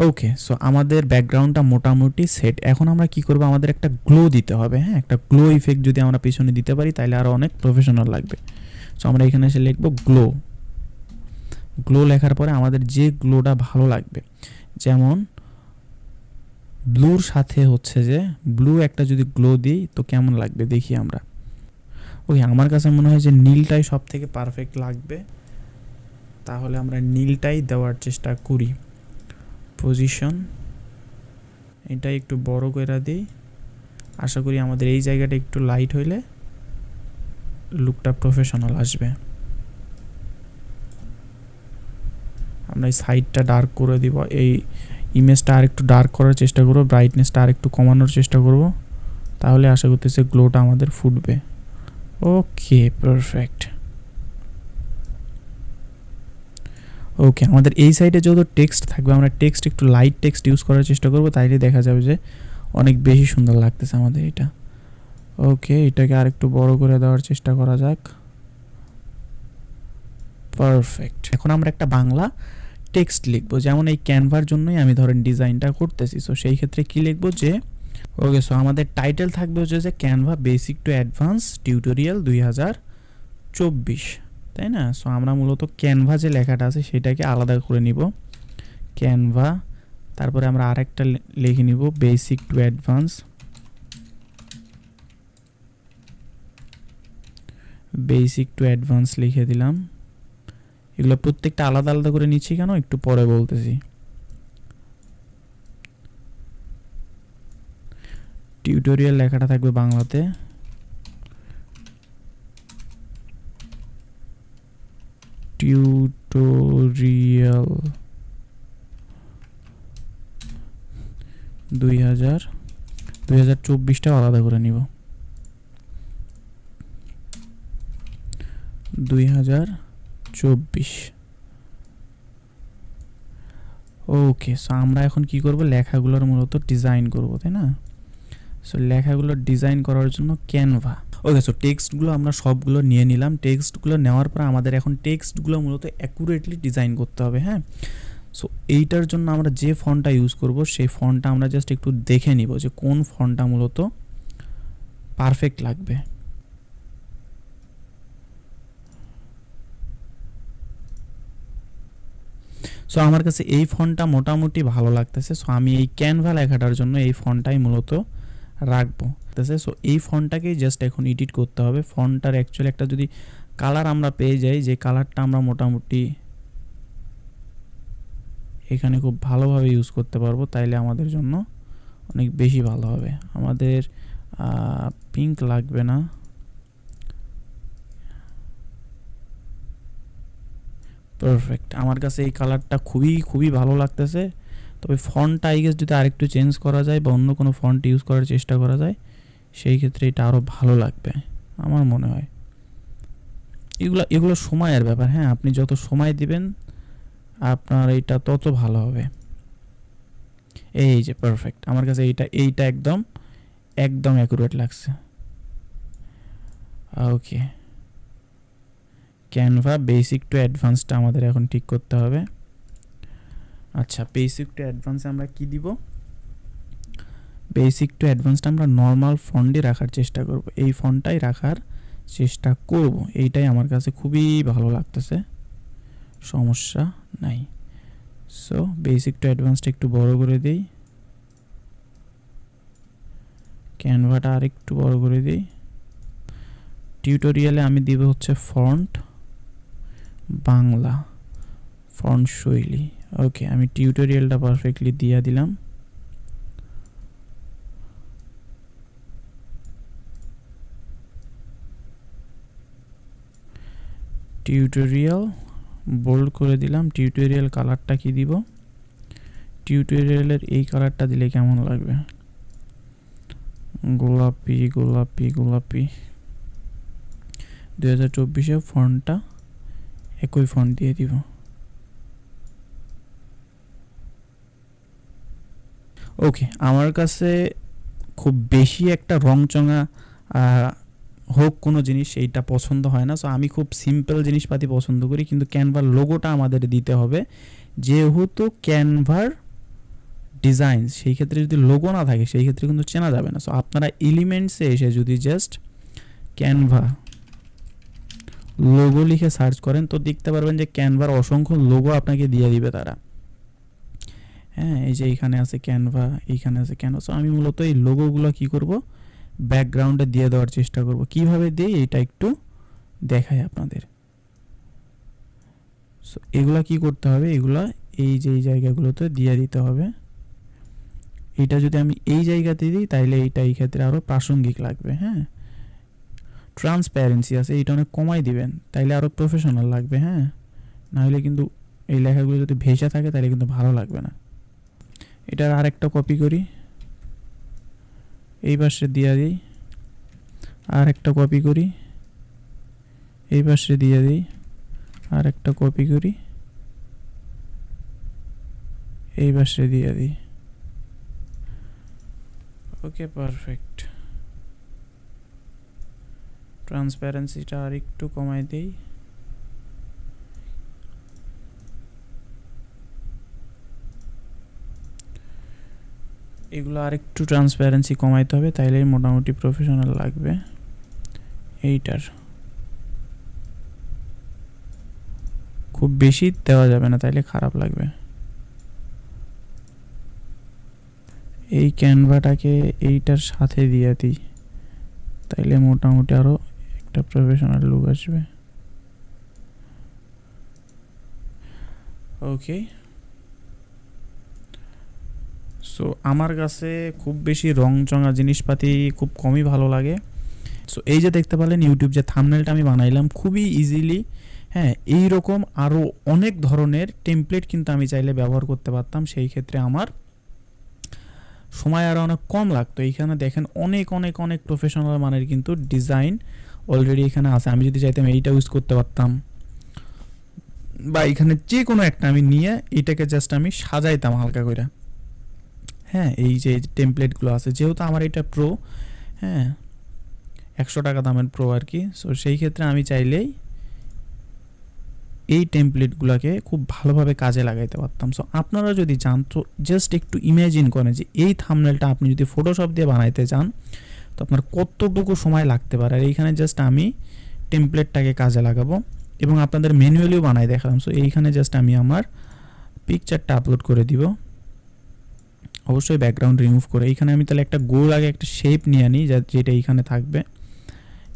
ওকে, সো আমাদের ব্যাকগ্রাউন্ডটা মোটামুটি সেট। এখন আমরা কি করব, আমাদের একটা গ্লো দিতে হবে। হ্যাঁ, একটা গ্লো ইফেক্ট যদি আমরা পিছনে দিতে পারি তাহলে আরও অনেক প্রফেশনাল লাগবে। সো আমরা এখানে এসে লিখব গ্লো। গ্লো লেখার পরে আমাদের যে গ্লোটা ভালো লাগবে, যেমন ব্লুর সাথে হচ্ছে যে ব্লু একটা যদি গ্লো দিই তো কেমন লাগবে দেখি আমরা। ওকে, আমার কাছে মনে হয় যে নীলটাই সব থেকে পারফেক্ট লাগবে, তাহলে আমরা নীলটাই দেওয়ার চেষ্টা করি। পজিশন এটা একটু বড় করে দিই, আশা করি আমাদের এই জায়গাটা একটু লাইট হইলে লুকটা প্রফেশনাল আসবে। আমরা এই সাইডটা ডার্ক করে দিব, এই ইমেজটা আর একটু ডার্ক করার চেষ্টা করব, ব্রাইটনেসটা আর একটু কমানোর চেষ্টা করব, তাহলে আশা করতেছি গ্লোটা আমাদের ফুটবে। ওকে, পারফেক্ট। ওকে, আমাদের এই সাইডে যত টেক্সট থাকবে আমরা টেক্সট একটু লাইট টেক্সট ইউজ করার চেষ্টা করব, তাইলে দেখা যাবে যে অনেক বেশি সুন্দর লাগতেছে আমাদের এটা। ওকে, এটাকে আর একটু বড় করে দেওয়ার চেষ্টা করা যাক। পারফেক্ট। এখন আমরা একটা বাংলা টেক্সট লিখবো, যেমন এই ক্যানভার জন্যই আমি ধরেন ডিজাইনটা করতেছি। সো সেই ক্ষেত্রে কি লিখবো যে ওকে, সো আমাদের টাইটেল থাকবে হচ্ছে যে Canva basic to advance tutorial 2024, তাই না? সো আমরা মূলত ক্যানভা যে লেখাটা আছে সেটাকে আলাদা করে নিব, ক্যানভা, তারপরে আমরা আরেকটা লিখে নিব basic to advance, basic to advance লিখে দিলাম। এগুলো প্রত্যেকটা আলাদা আলাদা করে নিচ্ছি কেন, একটু পরে বলতেছি। টিউটোরিয়াল লেখাটা থাকবে বাংলাতে, টিউটোরিয়াল 2024টা আলাদা করে নিব, 2024। ওকে, সো আমরা এখন কি করব, লেখাগুলোর মূলত ডিজাইন করব, তাই না? সো লেখাগুলো ডিজাইন করার জন্য ক্যানভা। ওকে, সো টেক্সটগুলো আমরা সবগুলো নিয়ে নিলাম। টেক্সটগুলো নেওয়ার পর আমাদের এখন টেক্সটগুলো মূলত অ্যাকুরেটলি ডিজাইন করতে হবে, হ্যাঁ। সো এইটার জন্য আমরা যে ফন্টটা ইউজ করব সেই ফন্টটা আমরা জাস্ট একটু দেখে নিব যে কোন ফন্টটা মূলত পারফেক্ট লাগবে। সো আমার কাছে এই ফন্টটা মোটামুটি ভালো লাগতেছে, সো আমি এই ক্যানভা লেখাটার জন্য এই ফন্টটাই মূলত রাখবো। সো এই ফন্টটাকেই জাস্ট এখন এডিট করতে হবে। ফন্টটার অ্যাকচুয়ালি একটা যদি কালার আমরা পেয়ে যাই, যে কালারটা আমরা মোটামুটি এখানে খুব ভালোভাবে ইউজ করতে পারবো, তাইলে আমাদের জন্য অনেক বেশি ভালো হবে। আমাদের পিঙ্ক লাগবে না, পারফেক্ট। আমার কাছে এই কালারটা খুবই ভালো লাগতেছে। তবে ফন্টটা আই গেস যদি আরেকটু চেঞ্জ করা যায় বা অন্য কোনো ফন্ট ইউজ করার চেষ্টা করা যায়, সেই ক্ষেত্রে এটা আরও ভালো লাগবে আমার মনে হয়। এগুলো সময়ের ব্যাপার, হ্যাঁ। আপনি যত সময় দিবেন আপনার এইটা তত ভালো হবে। এই যে পারফেক্ট, আমার কাছে এইটা একদম অ্যাকুরেট লাগছে। ওকে, ক্যানভা বেসিক টু অ্যাডভান্সটা আমাদের এখন ঠিক করতে হবে। আচ্ছা, বেসিক টু অ্যাডভান্সে আমরা কি দিব? বেসিক টু অ্যাডভান্সটা আমরা নর্মাল ফন্টে রাখার চেষ্টা করব, এই ফন্টটাই রাখার চেষ্টা করব। এইটাই আমার কাছে খুবই ভালো লাগতেছে, সমস্যা নাই। সো বেসিক টু অ্যাডভান্সটা একটু বড় করে দিই, ক্যানভাটা আর একটু বড় করে দিই। টিউটোরিয়ালে আমি দিব হচ্ছে ফন্ট বাংলা, ফন্ট শৈলী। ওকে, আমি টিউটোরিয়ালটা পারফেক্টলি দিয়ে দিলাম। টিউটোরিয়াল বোল্ড করে দিলাম। টিউটোরিয়াল কালারটা কি দিব? টিউটোরিয়ালের এই কালারটা দিলে কেমন লাগবে? গোলাপি গোলাপি গোলাপি। 2024-এ ফন্টটা একই ফন্ট দিয়ে দিব। ওকে, আমার কাছে খুব বেশি একটা রংচঙা হোক কোনো জিনিস এইটা পছন্দ হয় না। সো আমি খুব সিম্পল জিনিসপাতি পছন্দ করি, কিন্তু ক্যানভার লোগোটা আমাদের দিতে হবে। যেহেতু ক্যানভার ডিজাইন, সেই ক্ষেত্রে যদি লোগো না থাকে সেই ক্ষেত্রে কিন্তু চেনা যাবে না। সো আপনারা এলিমেন্টসে এসে যদি জাস্ট ক্যানভা লোগো লিখে সার্চ করেন তো দেখতে পারবেন যে ক্যানভার অসংখ্য লোগো আপনাকে দিয়ে দিবে তারা। হ্যাঁ, এই যে এইখানে আছে ক্যানভা, এইখানে আছে ক্যানভা। সো আমি মূলত এই লোগোগুলো কি করব, ব্যাকগ্রাউন্ডে দিয়ে দেওয়ার চেষ্টা করব। কিভাবে দিই এটা একটু দেখাই আপনাদের। সো এগুলা কি করতে হবে, এগুলা এই যে এই জায়গাগুলোতে দিয়ে দিতে হবে। এটা যদি আমি এই জায়গাতে দিই তাহলে এইটা এই ক্ষেত্রে আরও প্রাসঙ্গিক লাগবে। হ্যাঁ, ট্রান্সপ্যারেন্সি আছে, এইটা অনেক কমাই দিবেন তাইলে আরও প্রফেশনাল লাগবে। হ্যাঁ, নাহলে কিন্তু এই লেখাগুলো যদি ভেসে থাকে তাহলে কিন্তু ভালো লাগবে না। এটার আরেকটা কপি করি, এই পাশে দিয়ে দিই, আর একটা কপি করি, এই পাশে দিয়ে দিই, আর একটা কপি করি, এই পাশে দিয়ে দিই। ওকে, পারফেক্ট। ট্রান্সপ্যারেন্সিটা আর একটু কমাই দেই। এগুলো আর একটু ট্রান্সপ্যারেন্সি কমাইতে হবে, তাইলে মোটামুটি প্রফেশনাল লাগবে। এইটার খুব বেশি দেওয়া যাবে না, তাইলে খারাপ লাগবে। এই ক্যানভাটাকে এইটার সাথে দিয়ে দিই, তাইলে মোটামুটি আরও একটা প্রফেশনাল লুক আসবে। ওকে, সো আমার কাছে খুব বেশি রং চঙা জিনিসপাতি খুব কমই ভালো লাগে। সো এই যে দেখতে পেলেন ইউটিউব যে থাম্বনেলটা আমি বানাইলাম খুবই ইজিলি। হ্যাঁ, এই রকম আরও অনেক ধরনের টেমপ্লেট কিন্তু আমি চাইলে ব্যবহার করতে পারতাম, সেই ক্ষেত্রে আমার সময় আরও অনেক কম লাগতো। এইখানে দেখেন অনেক অনেক অনেক প্রফেশনাল মানের কিন্তু ডিজাইন অলরেডি এখানে আছে। আমি যদি চাইতাম এইটা ইউজ করতে পারতাম, বা এখানে যে কোনো একটা আমি নিয়ে এটাকে জাস্ট আমি সাজাইতাম হালকা করে। হ্যাঁ, এই যে টেমপ্লেটগুলো আছে, যেহেতু আমার এটা প্রো, হ্যাঁ 100 টাকা দামের প্রো আর কি। সো সেই ক্ষেত্রে আমি চাইলেই এই টেমপ্লেটগুলোকে খুব ভালোভাবে কাজে লাগাইতে পারতাম। সো আপনারা যদি চান তো জাস্ট একটু ইমাজিন করেন যে এই থাম্বনেলটা আপনি যদি ফটোশপ দিয়ে বানাইতে চান তো আপনার কতটুকু সময় লাগতে পারে। আর এইখানে জাস্ট আমি টেমপ্লেটটাকে কাজে লাগাবো এবং আপনাদের ম্যানুয়ালিও বানাই দেখালাম। সো এইখানে জাস্ট আমি আমার পিকচারটা আপলোড করে দিব, অবশ্যই ব্যাকগ্রাউন্ড রিমুভ করে। এইখানে আমি তাহলে একটা গোল আগে একটা শেপ নিয়ে নিই যেটা এইখানে থাকবে,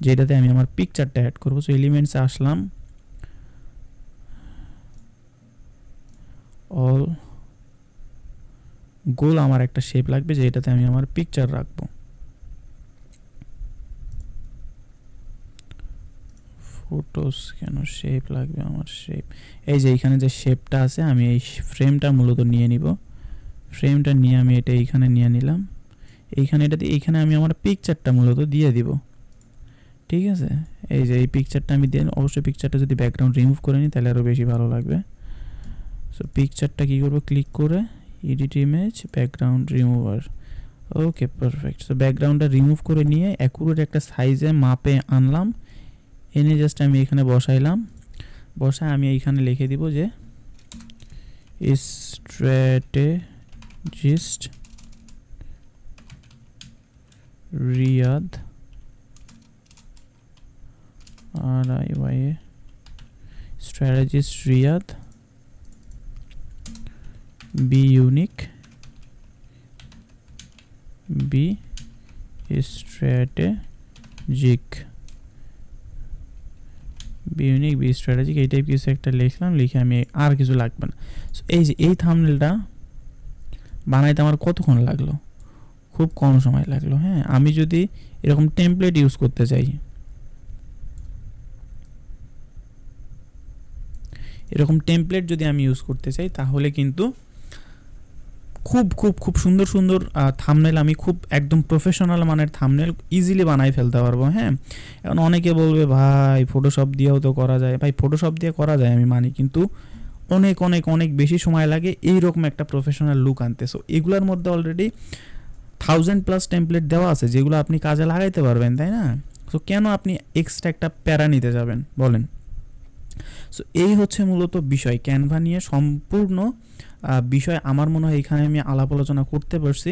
যেটাতে আমি আমার পিকচারটা অ্যাড করবো। সো এলিমেন্টসে আসলাম, অল গোল আমার একটা শেপ লাগবে যেটাতে আমি আমার পিকচার রাখবো। ফটোস কেন শেপ লাগবে আমার, শেপ এই যে এইখানে যে শেপটা আছে আমি এই ফ্রেমটা মূলত নিয়ে নিব। ফ্রেমটা নিয়ে আমি এটা এইখানে নিয়ে নিলাম, এইখানে এটাতে এইখানে আমি আমার পিকচারটা মূলত দিয়ে দিব। ঠিক আছে, এই যে এই পিকচারটা আমি দিয়ে, অবশ্যই পিকচারটা যদি ব্যাকগ্রাউন্ড রিমুভ করে নিই তাহলে আরও বেশি ভালো লাগবে। সো পিকচারটা কী করবো, ক্লিক করে এডিট ইমেজ ব্যাকগ্রাউন্ড রিমুভার। ওকে, পারফেক্ট। সো ব্যাকগ্রাউন্ডটা রিমুভ করে নিয়ে অ্যাকুরেট একটা সাইজে মাপে আনলাম, এনে জাস্ট আমি এখানে বসাইলাম। বসায় আমি এইখানে লিখে দিব যে strategist Riyadh, RIYA, strategist Riyadh, be unique, be strategic, be unique, be strategic, এই টাইপ কিছু একটা লিখলাম, লিখে আমি আর কিছু লাগবে না। সো এই যে এই থাম্বনেলটা বানাইতে আমার কতক্ষণ লাগলো, খুব কম সময় লাগলো। হ্যাঁ, আমি যদি এরকম টেমপ্লেট ইউজ করতে চাই, এরকম টেমপ্লেট যদি আমি ইউজ করতে চাই তাহলে কিন্তু খুব খুব খুব সুন্দর সুন্দর থাম্বনেল আমি খুব একদম প্রফেশনাল মানের থাম্বনেল ইজিলি বানাই ফেলতে পারবো। হ্যাঁ, এখন অনেকে বলবে ভাই ফটোশপ দিয়েও তো করা যায়। ভাই ফটোশপ দিয়ে করা যায় আমি মানি, কিন্তু অনেক অনেক অনেক বেশি সময় লাগে এইরকম একটা প্রফেশনাল লুক আনতে। সো এগুলোর মধ্যে অলরেডি 1000+ টেমপ্লেট দেওয়া আছে যেগুলো আপনি কাজে লাগাইতে পারবেন, তাই না? সো কেন আপনি এক্সট্রা একটা প্যারা নিতে যাবেন বলেন? সো এই হচ্ছে মূলত বিষয়, ক্যানভা নিয়ে সম্পূর্ণ বিষয় আমার মনে হয় এখানে আমি আলাপ আলোচনা করতে পারছি।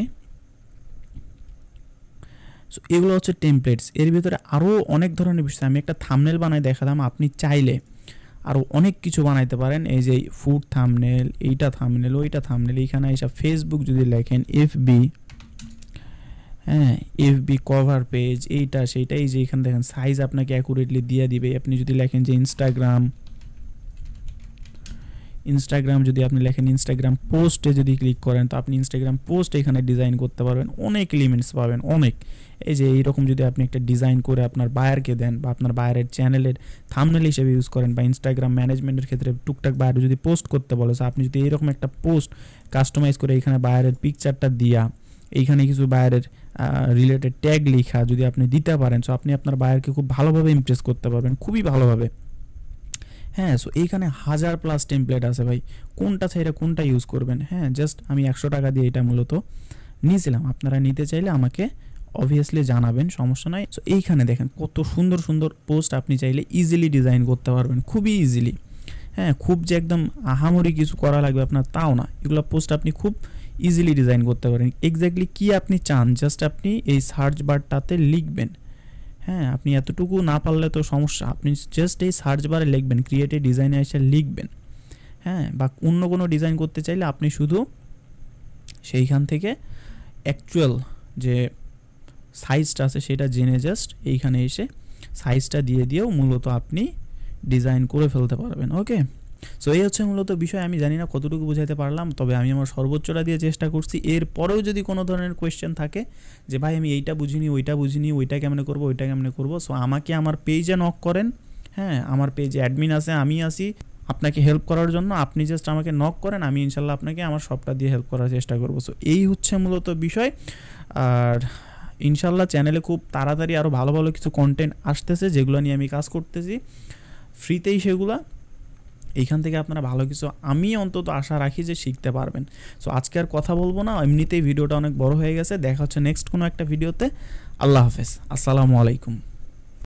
সো এগুলো হচ্ছে টেমপ্লেটস, এর ভিতরে আরও অনেক ধরনের বিষয়। আমি একটা থাম্বনেল বানাই দেখালাম, আপনি চাইলে আরও অনেক কিছু বানাইতে পারেন। এই যে ফুড থাম্বনেল, এইটা থাম্বনেল, ওইটা থাম্বনেল, এইখানে এইসব ফেসবুক যদি লেখেন, FB, হ্যাঁ FB কভার পেজ, এইটা সেইটা, এই যে এখানে দেখেন সাইজ আপনাকে অ্যাকুরেটলি দিয়ে দিবে। আপনি যদি লেখেন যে ইনস্টাগ্রাম, ইনস্টাগ্রাম যদি আপনি লেখেন, ইনস্টাগ্রাম পোস্টে যদি ক্লিক করেন তো আপনি ইনস্টাগ্রাম পোস্ট এখানে ডিজাইন করতে পারবেন, অনেক এলিমেন্টস পাবেন অনেক। এই যে এইরকম যদি আপনি একটা ডিজাইন করে আপনার বায়ারকে দেন বা আপনার বায়ারের চ্যানেলের থাম্বনেল হিসেবে ইউজ করেন, বা ইনস্টাগ্রাম ম্যানেজমেন্টের ক্ষেত্রে টুকটাক বায়ার যদি পোস্ট করতে বলে, সো আপনি যদি এইরকম একটা পোস্ট কাস্টমাইজ করে এখানে বায়ারের পিকচারটা দিয়া এইখানে কিছু বায়ারের রিলেটেড ট্যাগ লেখা যদি আপনি দিতে পারেন, সো আপনি আপনার বায়ারকে খুব ভালোভাবে ইমপ্রেস করতে পারবেন, খুবই ভালোভাবে। হ্যাঁ, সো এইখানে 1000+ টেমপ্লেট আছে ভাই, কোনটা চাইলে কোনটা ইউজ করবেন। হ্যাঁ, জাস্ট আমি 100 টাকা দিয়ে এটা মূলত নিয়েছিলাম, আপনারা নিতে চাইলে আমাকে অবভিয়াসলি জানাবেন, সমস্যা নাই। সো এইখানে দেখেন কত সুন্দর সুন্দর পোস্ট আপনি চাইলে ইজিলি ডিজাইন করতে পারবেন, খুবই ইজিলি। হ্যাঁ, খুব যে একদম আহামরি কিছু করা লাগবে আপনার তাও না, এগুলো পোস্ট আপনি খুব ইজিলি ডিজাইন করতে পারেন। এক্স্যাক্টলি কী আপনি চান জাস্ট আপনি এই সার্চ বারটাতে লিখবেন। হ্যাঁ, আপনি এতটুকু না পারলে তো সমস্যা, আপনি জাস্ট এই সার্চ বারে লিখবেন, ক্রিয়েটিভ ডিজাইনে এসে লিখবেন। হ্যাঁ, বা অন্য কোনো ডিজাইন করতে চাইলে আপনি শুধু সেইখান থেকে অ্যাকচুয়াল যে সাইজটা আছে সেটা জেনে জাস্ট এইখানে এসে সাইজটা দিয়ে দিয়েও মূলত আপনি ডিজাইন করে ফেলতে পারবেন। ওকে, সো এই হচ্ছে মূলত বিষয়। আমি জানি না কতটুকু বোঝাতে পারলাম, তবে আমি আমার সর্বোচ্চটা দিয়ে চেষ্টা করছি। এরপরেও যদি কোনো ধরনের কোয়েশ্চেন থাকে যে ভাই আমি এইটা বুঝিনি, ওইটা বুঝিনি, ওইটা কেমনে করবো, ওইটা কেমনে করবো, সো আমাকে আমার পেজে নক করেন। হ্যাঁ, আমার পেজে অ্যাডমিন আছে, আমি আসি আপনাকে হেল্প করার জন্য। আপনি জাস্ট আমাকে নক করেন, আমি ইনশাল্লাহ আপনাকে আমার সবটা দিয়ে হেল্প করার চেষ্টা করবো। সো এই হচ্ছে মূলত বিষয়। আর ইনশাল্লাহ চ্যানেলে খুব তাড়াতাড়ি আরও ভালো ভালো কিছু কন্টেন্ট আসতেছে, যেগুলো নিয়ে আমি কাজ করতেছি ফ্রিতেই সেগুলা। এইখান থেকে আপনারা ভালো কিছু আমি অন্তত আশা রাখি যে শিখতে পারবেন। সো আজকে আর কথা বলবো না, এমনিতেই ভিডিওটা অনেক বড় হয়ে গেছে। দেখা হচ্ছে নেক্সট কোনো একটা ভিডিওতে। আল্লাহ হাফেজ, আসসালামু আলাইকুম।